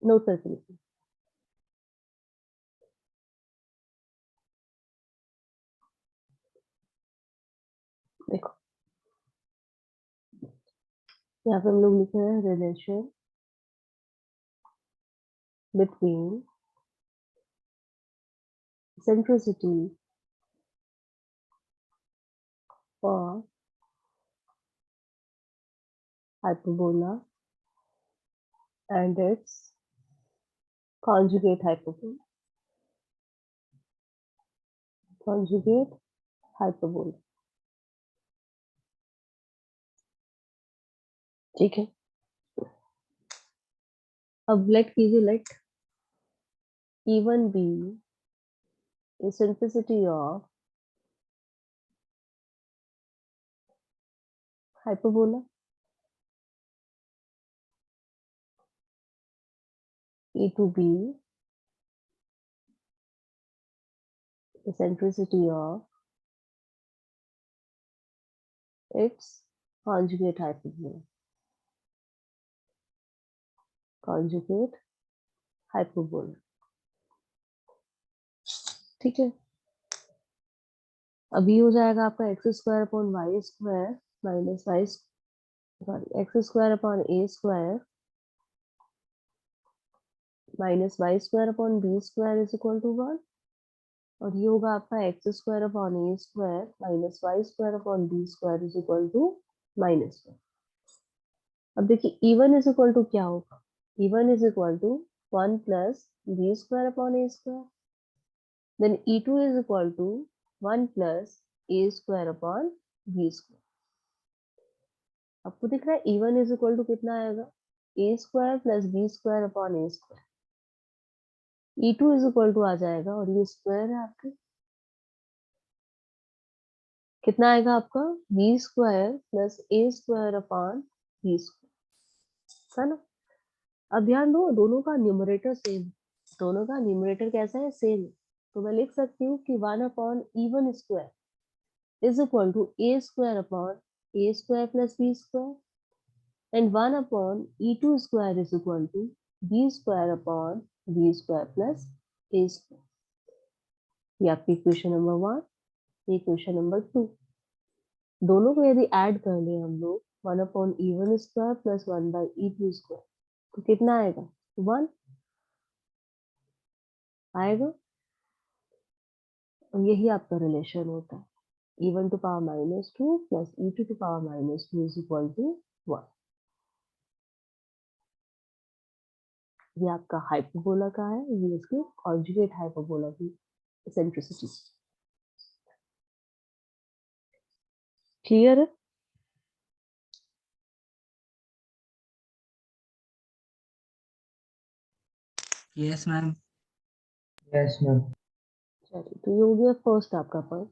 Note करके लिखिए। देखो यहाँ पे हम लोग लिखे हैं relation between centricity for hyperbola and its conjugate hyperbola. Conjugate hyperbola. ठीक है, अब लेट कीजिए, late E1 be eccentricity of hyperbola, E2 be eccentricity of its conjugate hyperbola. Conjugate hyperbola. ठीक है, अभी हो जाएगा आपका x square upon y square minus y, sorry, x square upon a square minus y square upon b square is equal to 1, और ये होगा आपका x square upon a square minus y square upon b square is equal to -1। अब देखिए E1 is equal to क्या होगा, E1 is equal to 1 plus b square upon a square, then E2 is equal to 1 plus a square upon b square. आपको दिख रहा है E1 is equal to कितना आएगा, a square plus b square upon a square. E2 is equal to आ जाएगा, और ये स्क्वायर है आपके, कितना आएगा आपका, b square plus a square upon b square, है ना। अब ध्यान दो, दोनों का न्यूमरेटर सेम, दोनों का न्यूमरेटर कैसा है, सेम। तो मैं लिख सकती हूँ कि 1 upon E1 square is equal to a square upon a square plus b square, and 1 upon E2 square is equal to b square upon b square plus a square. ये आपकी इक्वेशन नंबर 1, ये equation number 2। दोनों को यदि add कर ले हम लोग, 1 upon E1 square plus 1 by E2 square, तो कितना आएगा, 1 आएगा। और यही आपका रिलेशन होता है, E1 to power -2 plus E2 to power -2 is equal to 1। ये आपका हाइपरबोला का है, ये इसकी कॉन्जुगेट हाइपरबोला की एसेंट्रिसिटी। क्लियर है? Yes ma'am. Yes ma'am. चलिए, तो ये हो गया फर्स्ट आपका पॉइंट।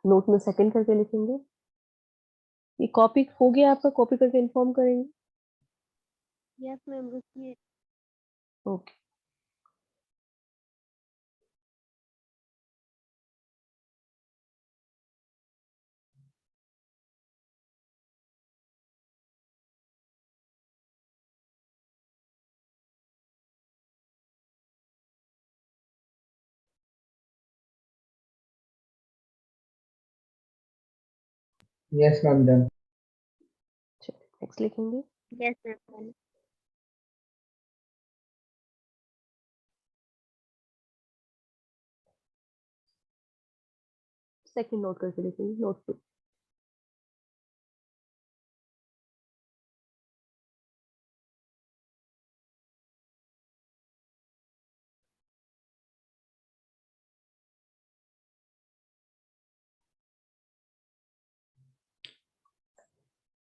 नोट में सेकंड करके लिखेंगे। ये कॉपी हो गया आपका, कॉपी करके इन्फॉर्म करेंगे। यस मैम, रुकिए। Okay, yes ma'am, done. चलिए नेक्स्ट लिखेंगे। Yes ma'am. सेकंड नोट करके लिखेंगे, नोट 2।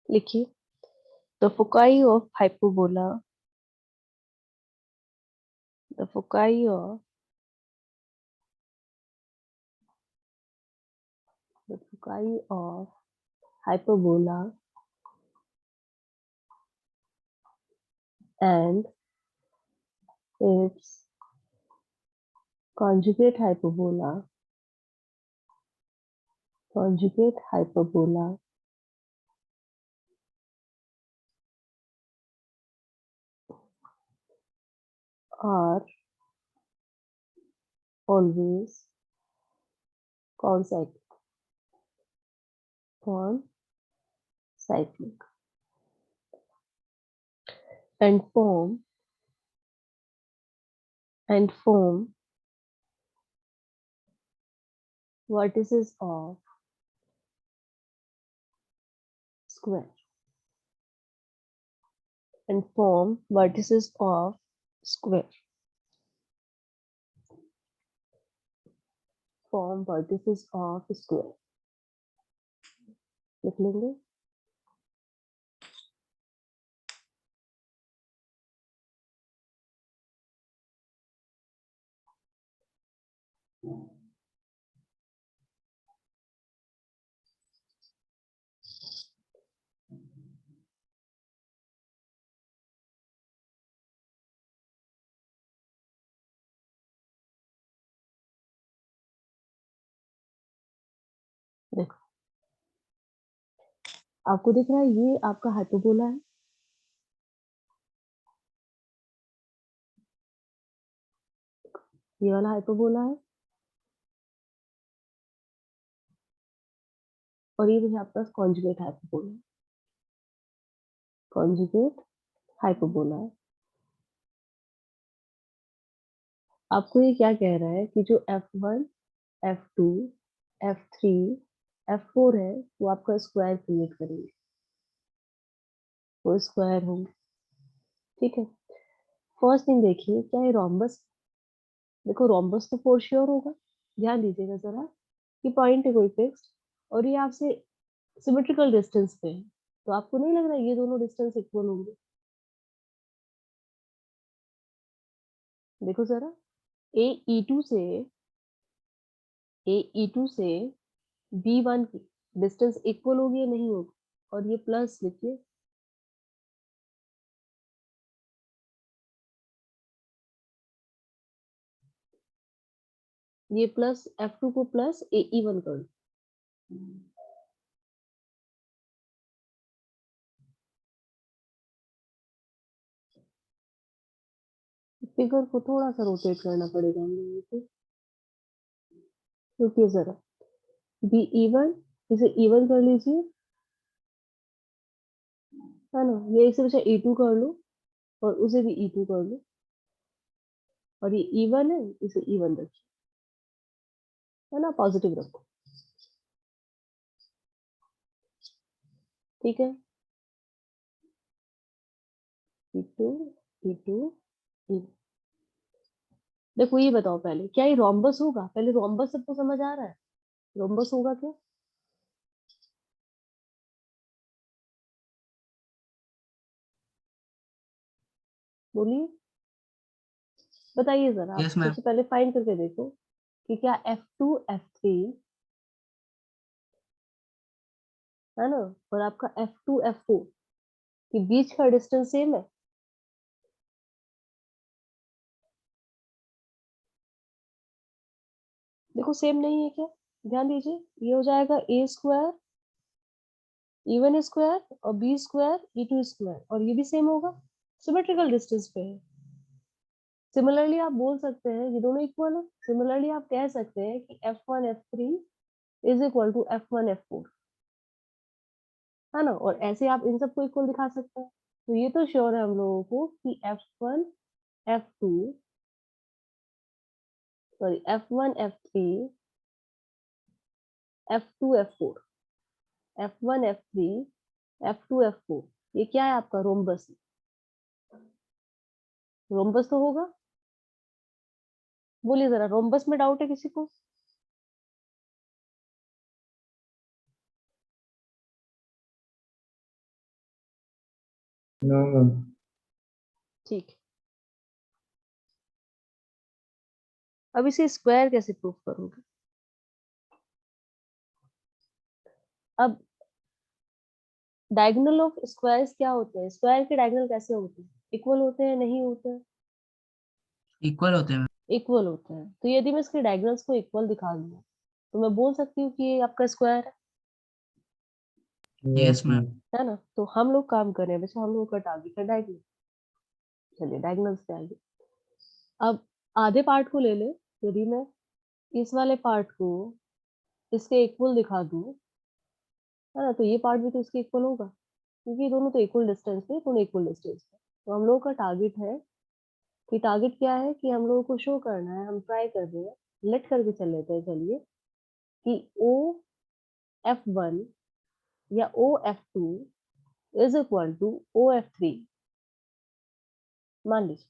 लिखिए, the foci of hyperbola, the foci of the foci of hyperbola and its conjugate hyperbola, conjugate hyperbola are always concyclic. Concyclic. And form vertices of square. And form vertices of square. Form vertices of square. लिख लेंगे. देखो, आपको दिख रहा है ये आपका hyperbola है. ये वाला हाइपरबोला है और ये देखिए आपका कॉन्जुगेट हाइपरबोला है. कॉन्जुगेट हाइपरबोला है. आपको ये क्या कह रहा है कि जो f1, f2, f3, f4 है वो आपका स्क्वायर क्रिएट करेंगे. वो स्क्वायर होंगे. ठीक है. फर्स्ट थिंग देखिए, क्या ये रोम्बस? देखो रोम्बस तो फॉर श्योर होगा. ध्यान दीजिएगा जरा कि पॉइंट है कोई फिक्स्ड और ये आपसे सिमेट्रिकल डिस्टेंस पे है, तो आपको नहीं लग रहा ये दोनों डिस्टेंस इक्वल होंगे? देखो जरा, ए ई टू से B1 की डिस्टेंस इक्वल होगी या नहीं होगी? और ये प्लस लिखिए. ये प्लस F2 को प्लस AE1 कर लो. फिगर को थोड़ा सा रोटेट करना पड़ेगा हम लोगों को. रुकिए जरा. BE1 इसे E1 कर लीजिए, है ना. ये इसे बचा E2 कर लो और उसे भी E2 कर लो और ये E1 है, इसे E1 रखिए, है ना. पॉजिटिव रखो. ठीक है. E2 E2 E. देखो ये बताओ पहले, क्या ये रोम्बस होगा? पहले रोम्बस सबको समझ आ रहा है? रोम्बस होगा क्या? बोलिए, बताइए जरा. आप यस मैम. सबसे पहले फाइंड करके देखो कि क्या F2 F3, है ना, और आपका F2 F4 के बीच का डिस्टेंस सेम है? देखो सेम नहीं है क्या? ध्यान दीजिए, ये हो जाएगा A स्क्वायर E1 स्क्वायर और B स्क्वायर E2 स्क्वायर, और ये भी सेम होगा. सिमेट्रिकल डिस्टेंस पे है. सिमिलरली आप बोल सकते हैं ये दोनों इक्वल है. सिमिलरली आप कह सकते हैं कि F1 F3 is equal to F1 F4, है ना. और ऐसे आप इन सबको इक्वल दिखा सकते हैं. तो ये तो श्योर है हम लोगों को कि F1 F2 sorry F1 F3 F2 F4 F1 F3 F2 F4 ये क्या है आपका? रोम्बस. रोम्बस तो होगा. बोलिए जरा, रोम्बस में डाउट है किसी को? No, ma'am. ठीक है. अब इसे स्क्वायर कैसे प्रूव करोगे? अब डायगोनल ऑफ स्क्वायर्स क्या होते हैं? स्क्वायर के डायगोनल कैसे होते हैं? इक्वल होते हैं, नहीं होते हैं? इक्वल होते हैं मैम. इक्वल होते हैं. तो यदि मैं इसके डायगोनल्स को इक्वल दिखा दूं तो मैं बोल सकती हूँ कि ये आपका स्क्वायर यस मैम. ma'am. है ना. तो हम लोग काम कर रहे हैं, वैसे हम लोग का टारगेट है डायगोनल. चलिए डायगोनल्स पे आइए. अब आधे पार्ट को ले ले, यदि मैं इस वाले पार्ट को इसके इक्वल दिखा दूं, है ना, तो ये पार्ट भी तो इसके इक्वल होगा, क्योंकि ये दोनों तो इक्वल डिस्टेंस पे, दोनों इक्वल डिस्टेंस पे। तो हम लोगों का टारगेट है कि टारगेट क्या है कि हम लोगों को शो करना है, हम ट्राई कर रहे हैं, लेट करके चल लेते हैं, चलिए, कि OF1 या OF2 is equal to OF3, मान लीजिए।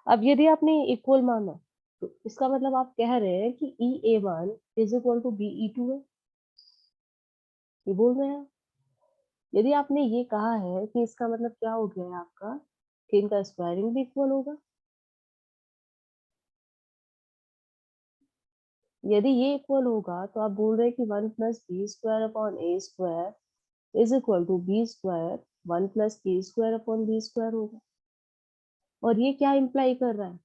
अब यदि आपने इक्वल माना, तो इसका मतलब आप कह रहे हैं कि EA1 is equal to BE2 है, ये बोल रहे हैं। यदि आपने ये कहा है कि इसका मतलब क्या हो गया है आपका, कि इनका स्क्वायरिंग भी इक्वल होगा। यदि ये इक्वल होगा तो आप बोल रहे हैं कि 1 plus b square upon a square is equal to b square 1 plus a square upon b square होगा। और ये क्या इम्प्लाई कर रहा है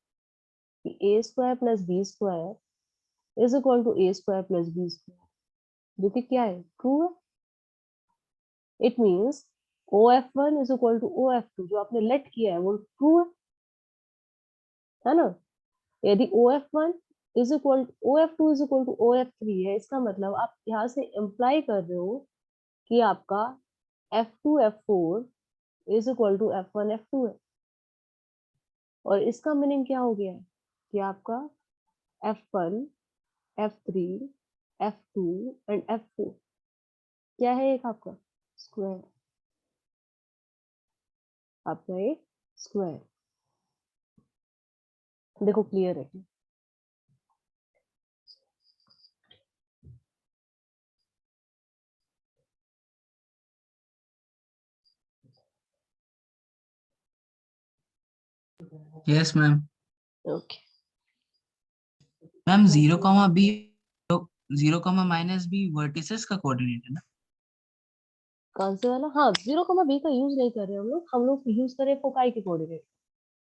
कि a square plus b square is equal to a square plus b square, जो कि क्या है, ट्रू है। It means OF1 is equal to OF2, जो आपने लेट किया है वो ट्रू है ना। यदि OF1 is equal OF2 is equal to OF3 है, इसका मतलब आप यहाँ से इम्प्लाई कर रहे हो कि आपका F2 F4 is equal to F1 F2 है। और इसका मीनिंग क्या हो गया है कि आपका F1 F3 F2 and F4 क्या है, एक आपका स्क्वायर, आपका एक स्क्वायर। देखो क्लियर है क्या? Yes ma'am. Okay, ma'am 0, B 0, vertices का कोऑर्डिनेट है ना? कौन से वाला? हाँ, 0, B का यूज नहीं कर रहे हम लोग यूज कर रहे हैं फोकाई के कोऑर्डिनेट।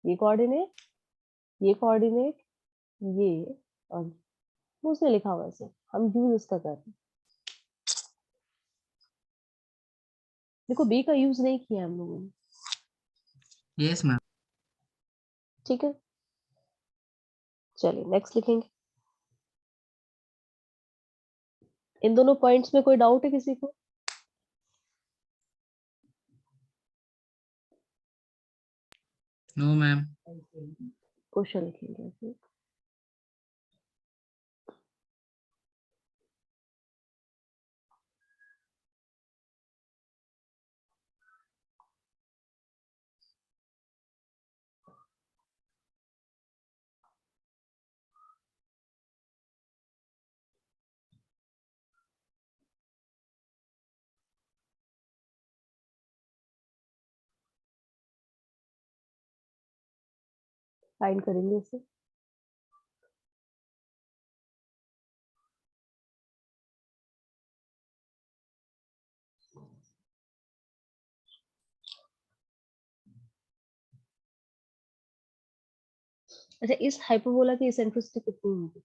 ये कोऑर्डिनेट, ये कोऑर्डिनेट, ये, और उसने लिखा हुआ है सर, हम यूज इसका कर रहे हैं। देखो बी का यूज नहीं किया हम लोगों ने। Yes ma'am. ठीक है, चलिए नेक्स्ट लिखेंगे। इन दोनों पॉइंट्स में कोई डाउट है किसी को? No ma'am. क्वेश्चन लिखेंगे फिर। फाइंड करेंगे इसे। अच्छा, इस हाइपरबोला की इसेंट्रिसिटी कितनी होगी?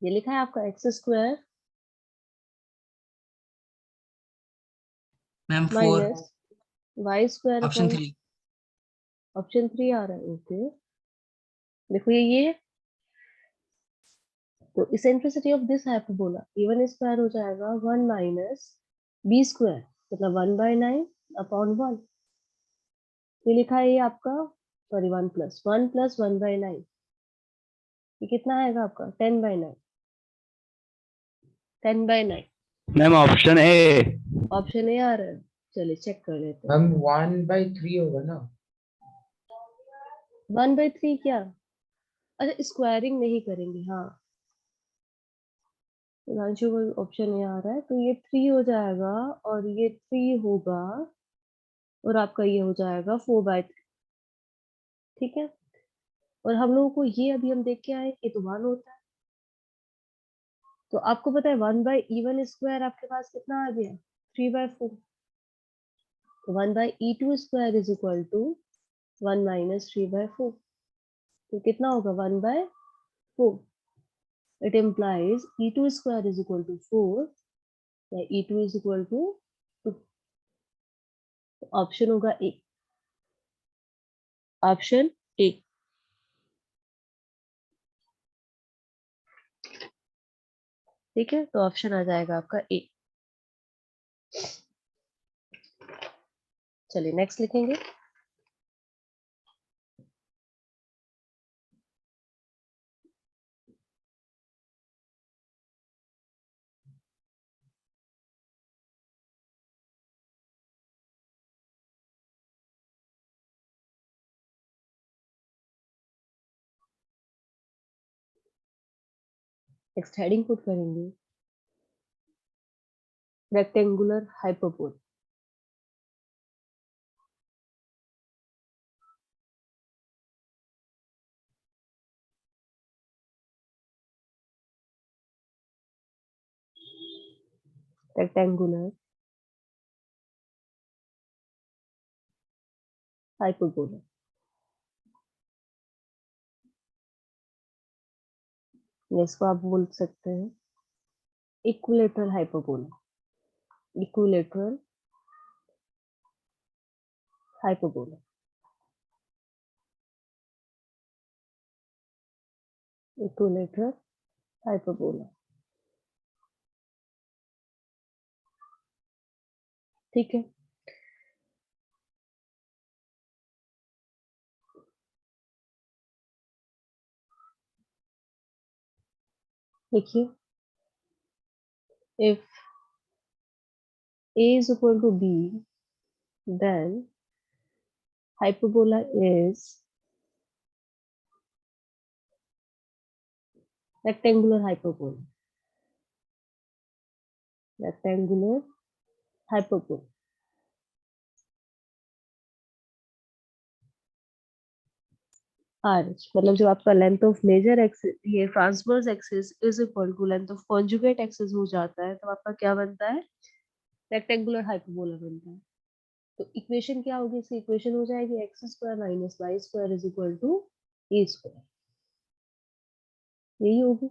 ये लिखा है आपका x square ma'am 4, minus y square option upon 3। Option 3 आ रहा है। ओके, देखो ये है। तो eccentricity of this hyperbola A1 square हो जाएगा 1 माइनस बी स्क्वायर, मतलब 1/9 अपॉन 1। ये लिखा है ये आपका, सॉरी 1 प्लस 1/9, ये कितना आएगा आपका 10/9, 10/9। Ma'am option A. Option A आ रहा है, चलिए चेक कर लेते हैं। मैम 1/3 होगा ना? 1/3 क्या? अच्छा, स्क्वायरिंग नहीं करेंगे, हाँ। रांशु को ऑप्शन ए आ रहा है, तो ये 3 हो जाएगा, और ये 3 होगा, और आपका ये हो जाएगा 4/3। ठीक है, और हम लोगों को ये अभी हम देख के आए, ये तो 1 होता है। तो आपको पता है 1/E1 स्क्वायर आपके पास कितना आ गया, 3/4। तो 1/E2 square is equal to 1 minus 3/4, तो कितना होगा 1/4। It implies E2 square is equal to 4, या E2 is equal to 2। Option होगा ए, ऑप्शन ए। ठीक है, तो ऑप्शन आ जाएगा आपका ए। चलिए नेक्स्ट लिखेंगे। नेक्स्ट हेडिंग पुट करेंगे रेक्टेंगुलर हाइपरबोल। रेक्टेंगुलर हाइपरबोला, इसको आप बोल सकते हैं equilateral hyperbola. Equilateral hyperbola, equilateral hyperbola. ठीक है, देखिए if a is equal to b, then hyperbola is rectangular hyperbola। rectangular hyperbola। RH मतलब जो आपका लेंथ ऑफ मेजर एक्सिस, ये transverse axis is equal to length of conjugate axis हो जाता है, तो आपका क्या बनता है? रेक्टेंगुलर हाइपरबोला बनता है। तो इक्वेशन क्या होगी? इसकी इक्वेशन हो जाएगी x square minus y square is equal to a square. यही होगी,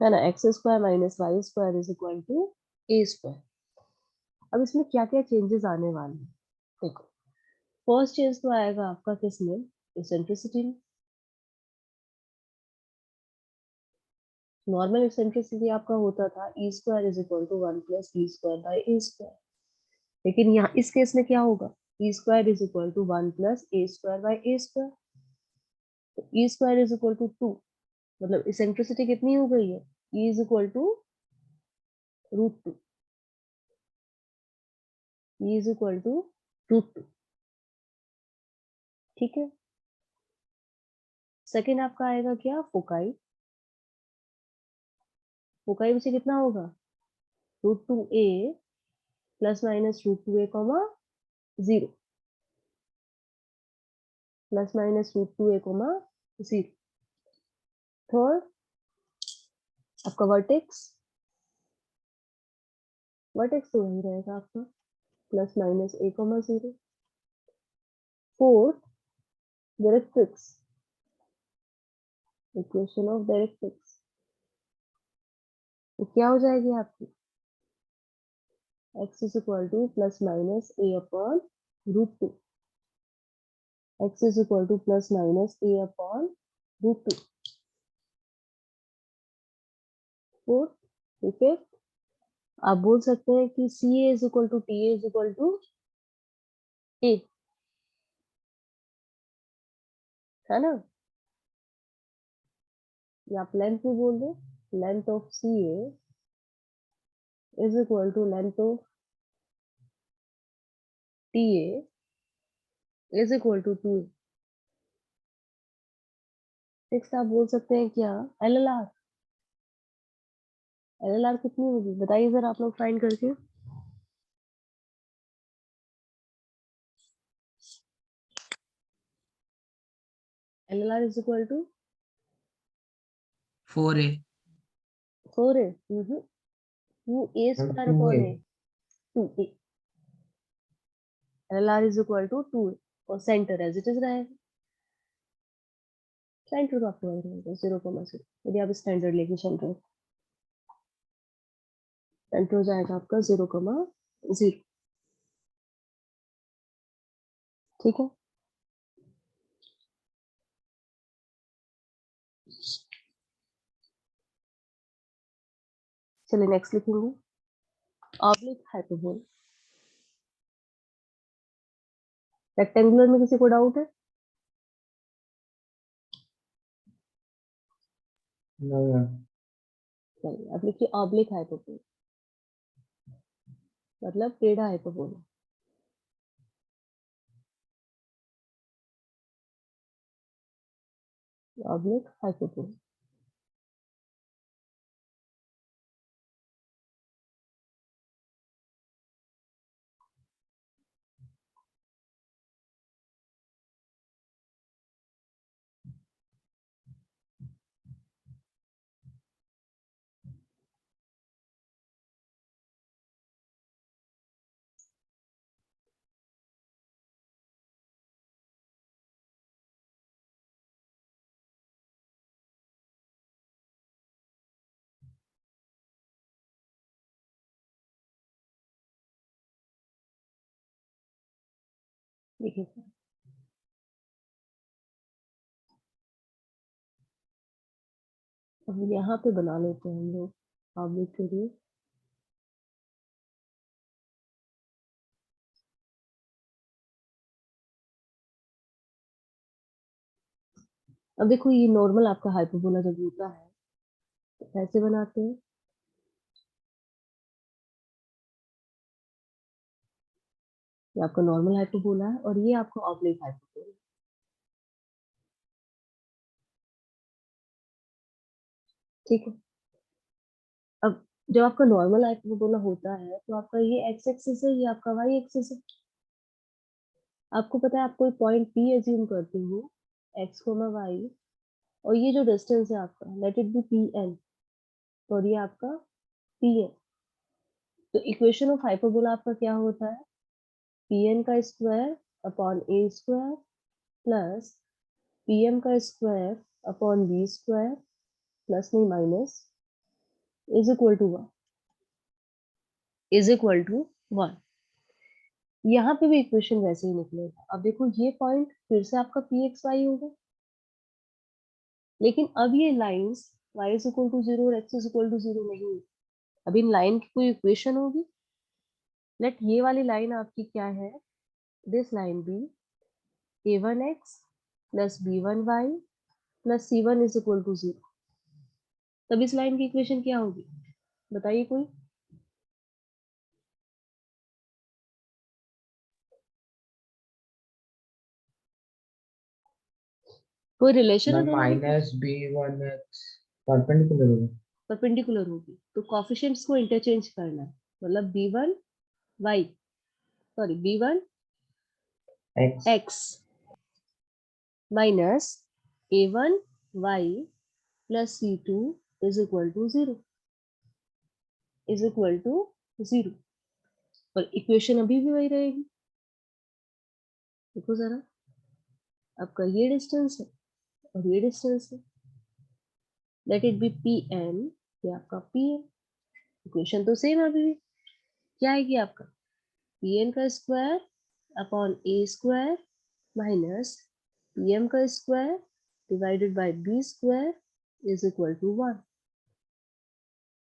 है ना? X square minus y square is equal to a square. अब इसमें क्या क्या चेंजेस आने वाले हैं देखो। फर्स्ट चेंज तो आएगा आपका किसमें? इसेंट्रिसिटी में। नॉर्मल इसेंट्रिसिटी आपका होता था e square is equal to 1 plus b square by a square, लेकिन यहाँ इस केस में क्या होगा? E square is equal to 1 plus a square by a square. तो e square is equal to 2, मतलब इसेंट्रिसिटी कितनी हो गई है? E is equal to √2। E is equal to √2। ठीक है, सेकेंड आपका आएगा क्या? फोकाई। फोकाई में से कितना होगा? √2a plus minus √2a comma 0, plus minus √2a comma 0। Third आपका वर्टेक्स, वर्टेक्स तो वही रहेगा आपका plus minus a comma 0। Fourth directrix, equation of directrix, तो क्या हो जाएगी आपकी? x is equal to plus minus a upon √2। x is equal to plus minus a upon √2। Fourth, ठीक है, आप बोल सकते हैं कि c A is equal to t is equal to a, है ना? या आप लेंथ भी बोल दो, length of C A is equal to length of T A is equal to 2। Next आप बोल सकते हैं क्या? L L R. L L R कितनी होगी बताइए जरा आप लोग फाइंड करके। L L R is equal to 4a 4a, 2a और square to upon a a, 2a। L L R is equal to 2a, और सेंटर एज इट इज रहेगा। सेंटर तो आपको वही रहेगा 0,0, यदि आप स्टैंडर्ड लेके चल रहे हो। सेंटर हो जाएगा आपका 0,0। ठीक है, चलिए नेक्स्ट लिखेंगे ऑब्लिक हाइपरबोला। रेक्टेंगुलर में किसी को डाउट है? No, yeah. चलिए अब लिखिए ऑब्लिक हाइपरबोला, मतलब टेढ़ा हाइपरबोला। Oblique hyperbola. देखिए सर, अब यहाँ पे बना लेते हैं हम लोग ऑब्लिक के लिए। अब देखो ये नॉर्मल आपका हाइपरबोला जब होता है तो ऐसे बनाते हैं, ये आपका नॉर्मल हाइपरबोला है और ये आपका ऑब्लिक हाइपरबोला। ठीक है, अब जब आपका नॉर्मल हाइपरबोला होता है तो आपका ये एक्स एक्सिस है, ये आपका वाई एक्सिस है। आपको पता है आप कोई पॉइंट पी एज्यूम करते हो, एक्स कोमा वाई, और ये जो डिस्टेंस है आपका let it be P N, और ये आपका पी एन। तो इक्वेशन ऑफ हाइपरबोला आपका क्या होता है? पी एन का square upon a square plus P M का square upon b square plus नहीं minus is equal to one, is equal to one. यहाँ पे भी इक्वेशन वैसे ही निकलेगा। अब देखो ये पॉइंट फिर से आपका पी एक्स वाई होगा, लेकिन अब ये lines y is equal to zero और x is equal to zero नहीं है। अब इन लाइन की कोई इक्वेशन होगी। लेट ये वाली लाइन आपकी क्या है? This line be a one x plus b one y plus c one is equal to zero. तब इस लाइन की इक्वेशन क्या होगी? बताइए कोई। कोई रिलेशन है ना दोनों के बीच? Minus b one x perpendicular होगा। परपेंडिकुलर होगी तो कॉफिशिएंट्स को इंटरचेंज करना है, मतलब b one y, sorry b one x x minus a one y plus c two is equal to zero, is equal to zero. और equation अभी भी वही रहेगी। देखो जरा, आपका ये डिस्टेंस है और ये डिस्टेंस है, let it be P N, ये आपका पी एन। इक्वेशन तो सेम है अभी भी। क्या आएगी आपका? पी एन का square upon a square minus P M का square divided by b square is equal to one.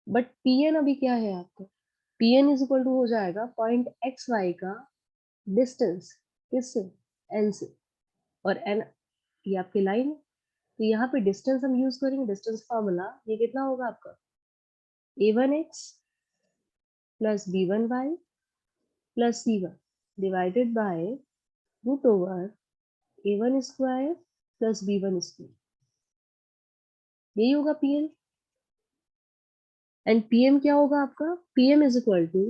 But P N अभी क्या है आपका? P N is equal to हो जाएगा पॉइंट एक्स वाई का डिस्टेंस, किससे? एन से, और एन ये आपकी लाइन है। तो यहाँ पे डिस्टेंस हम यूज करेंगे डिस्टेंस फॉर्मूला। ये कितना होगा आपका? A one x plus b one y plus c one divided by root over a one square plus b one square, यही होगा पीएम। एंड पीएम क्या होगा आपका? PM is equal to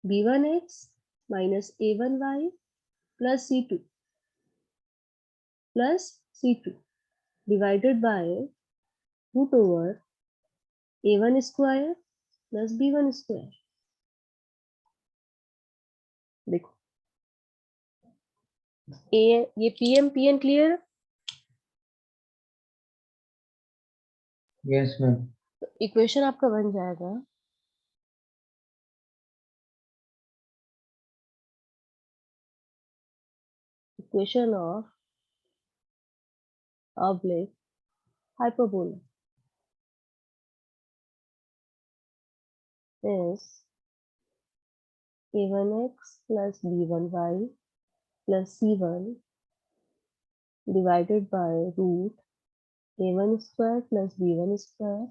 b one x minus a one y plus c two divided by root over a one square plus b one square. देखो ए, ये PM PN clear है? Yes ma'am. तो equation आपका बन जाएगा equation of oblique hyperbola. is a1x plus b1y plus c1 divided by root a1 square plus b1 square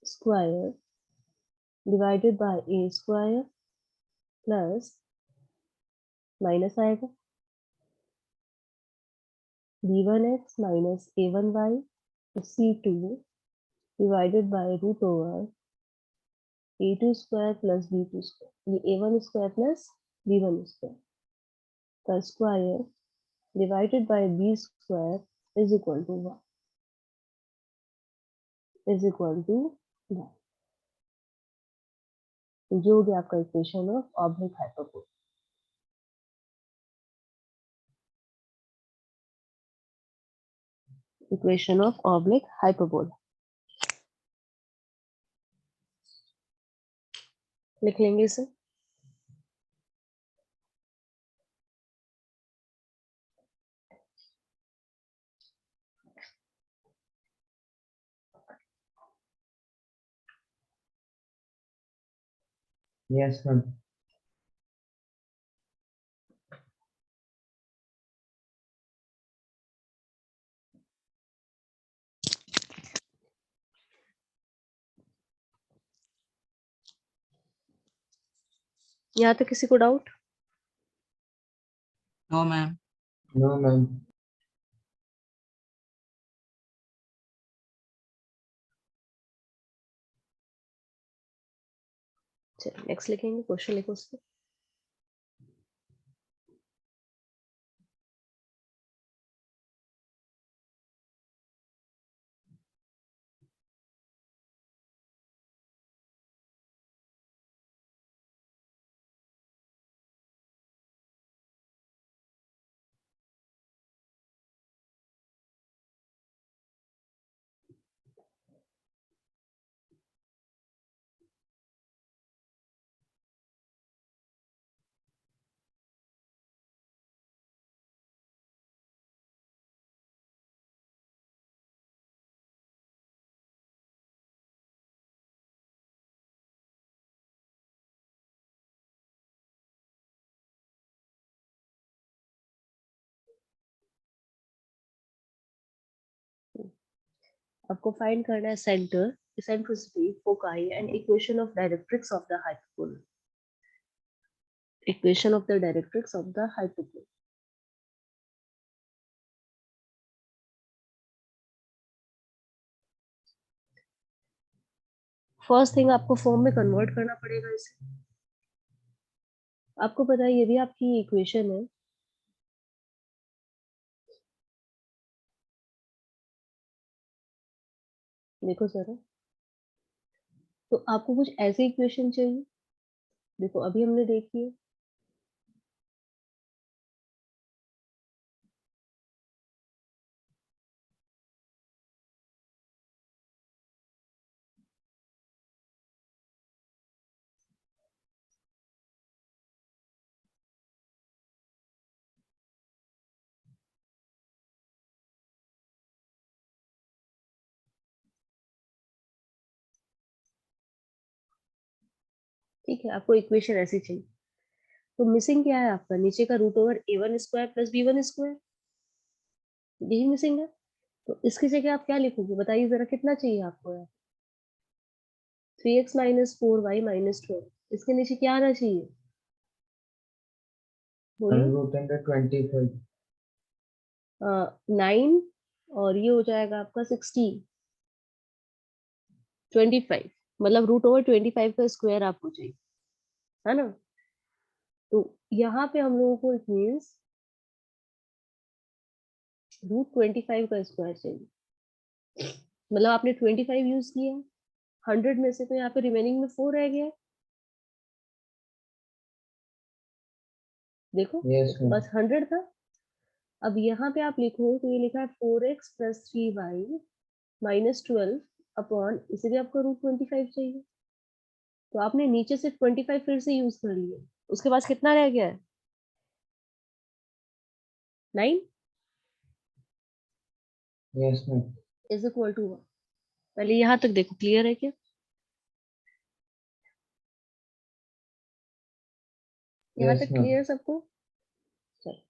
square divided by a square plus minus आएगा b1x minus a1y c2 divided by root over a2 square plus b2 square ये a1 square plus b1 square का square divided by b square is equal to 1 is equal to 1 जो हो गया आपका equation of oblique hyperbola equation of oblique hyperbola लिख लेंगे इसे Yes, ma'am. यहाँ तक किसी को doubt no ma'am. No, ma'am. चलिए नेक्स्ट लिखेंगे क्वेश्चन लिखो उसको आपको फाइंड करना है centre eccentricity foci and equation of directrix of the hyperbola equation of the directrix of the hyperbola first thing आपको फॉर्म में कन्वर्ट करना पड़ेगा इसे आपको पता है ये भी आपकी इक्वेशन है देखो जरा तो आपको कुछ ऐसी इक्वेशन चाहिए देखो अभी हमने देखी है ठीक है आपको इक्वेशन ऐसी चाहिए तो मिसिंग क्या है आपका नीचे का root over a1 square plus b1 square यही मिसिंग है तो इसकी जगह आप क्या लिखोगे बताइए जरा कितना चाहिए आपको यार 3x माइनस 4y माइनस 12 इसके नीचे क्या आना चाहिए बोलिए 1/25. 9 और ये हो जाएगा आपका 16 25 मतलब रूट ओवर 25 का स्क्वायर आपको चाहिए है ना तो यहाँ पे हम लोगों को इट मीन्स रूट 25 का स्क्वायर चाहिए मतलब आपने 25 यूज किया 100 में से तो यहाँ पे रिमेनिंग में 4 रह गया देखो Yes, ma'am. बस 100 था अब यहाँ पे आप लिखो तो ये लिखा है 4x plus 3y minus 12 upon इसे भी आपको रूट 25 चाहिए तो आपने नीचे से 25 फिर से यूज कर लिया उसके पास कितना रह गया है 9 Yes, ma'am. Is equal to 1 पहले यहाँ तक देखो क्लियर है क्या यहाँ Yes, तक ma'am. क्लियर सबको? चलो,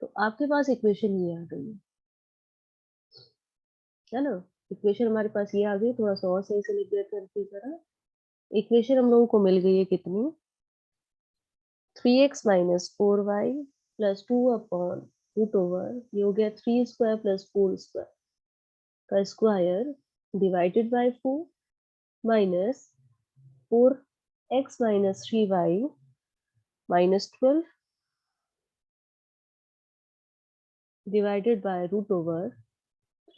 तो आपके पास इक्वेशन ये आ गई है ना। इक्वेशन हमारे पास ये आ गई, थोड़ा सा और सही से लिख देते हैं इसी तरह। इक्वेशन हम लोगों को मिल गई है कितनी, 3x minus 4y plus 2 upon root over, ये हो गया 3 स्क्वायर प्लस 4 स्क्वायर का square divided by 4 minus 4x minus 3y minus 12 divided by root over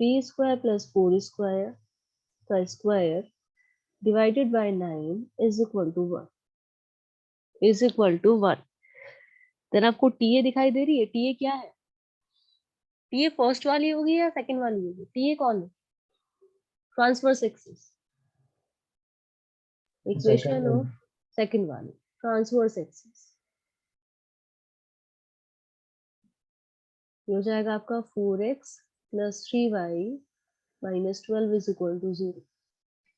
3 square plus 4 square का square divided by 9 is equal to 1। Then आपको TA दिखाई दे रही है। टीए क्या है? टीए फर्स्ट वाली होगी या सेकंड वाली होगी? टीए कौन है? Transverse axis. Equation Second of one. Second वाली ट्रांसवर्स एक्सिस, ये हो जाएगा आपका 4x plus 3y minus 12 is equal to 0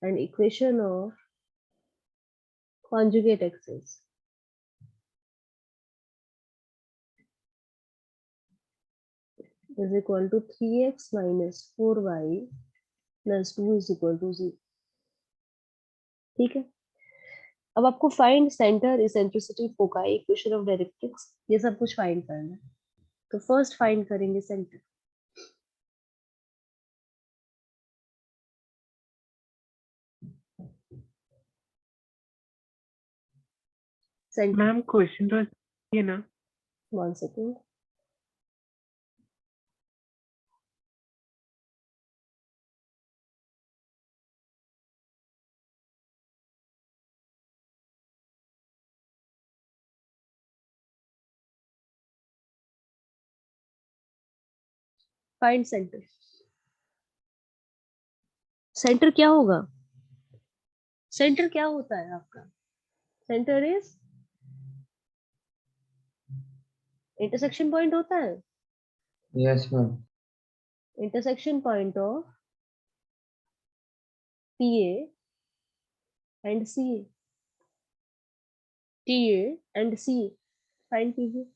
and equation of conjugate axis is equal to 3x minus 4y plus 2 is equal to 0। ठीक है, अब आपको find centre, eccentricity, foci, equation of directrix, ये सब कुछ फाइंड करना है। तो फर्स्ट फाइंड करेंगे सेंटर। सेंटर, मैम क्वेश्चन तो ये ना 1 सेकेंड। Find centre. सेंटर क्या होगा? सेंटर क्या होता है आपका? सेंटर इज इंटरसेक्शन पॉइंट होता है। Yes, ma'am. Intersection point of TA and CA। TA and CA find कीजिए।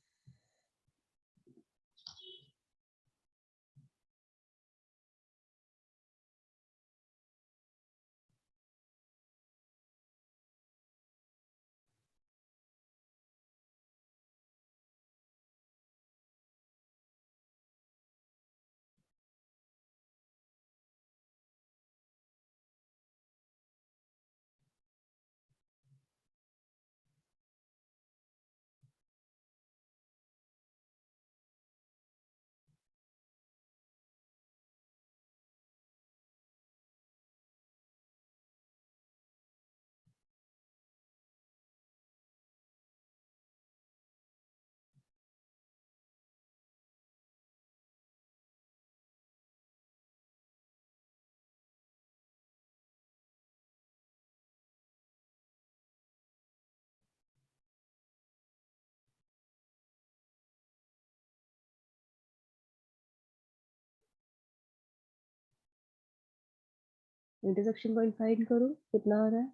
इंटरसेक्शन पॉइंट फाइंड करो, कितना आ रहा है?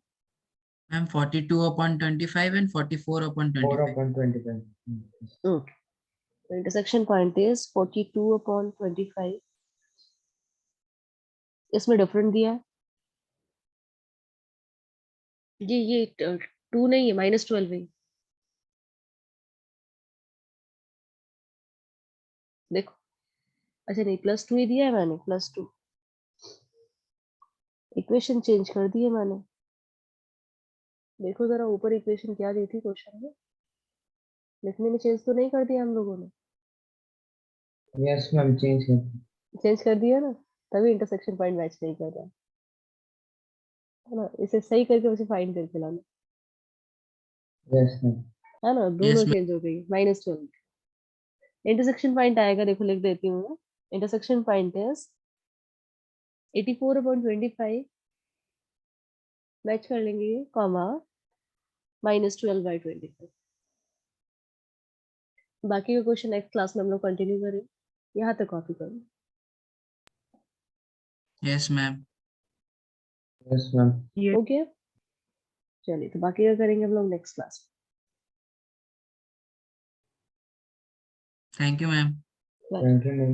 Ma'am 42/25 and 44/25। 4/25. Okay, intersection point is 42/25। इसमें डिफरेंट दिया है ये 2 नहीं है, -12 है। देखो, अच्छा नहीं, +2 ही दिया है मैंने, +2। इक्वेशन चेंज कर दी है मैंने। देखो जरा ऊपर इक्वेशन क्या दी थी क्वेश्चन में, लिखने में चेंज तो नहीं कर दिया हम लोगों ने? Yes, ma'am. Change it. Change कर दिया ना, तभी इंटरसेक्शन पॉइंट मैच नहीं कर रहा है ना। इसे सही करके उसे फाइंड करके लाना Yes, ma'am. है ना। यस दोनों मैम। चेंज हो गई, -12। इंटरसेक्शन पॉइंट आएगा, देखो लिख देती हूँ। इंटरसेक्शन पॉइंट इज 84/25 मैच कर लेंगे, कॉमा -12/25। बाकी का क्वेश्चन नेक्स्ट क्लास में हम लोग कंटिन्यू करें। यहाँ तक कॉपी करो। Yes ma'am. Yes, ma'am. ये ओके, चलिए तो बाकी का करेंगे हम लोग next class. Thank you ma'am. Welcome. Thank you, ma'am.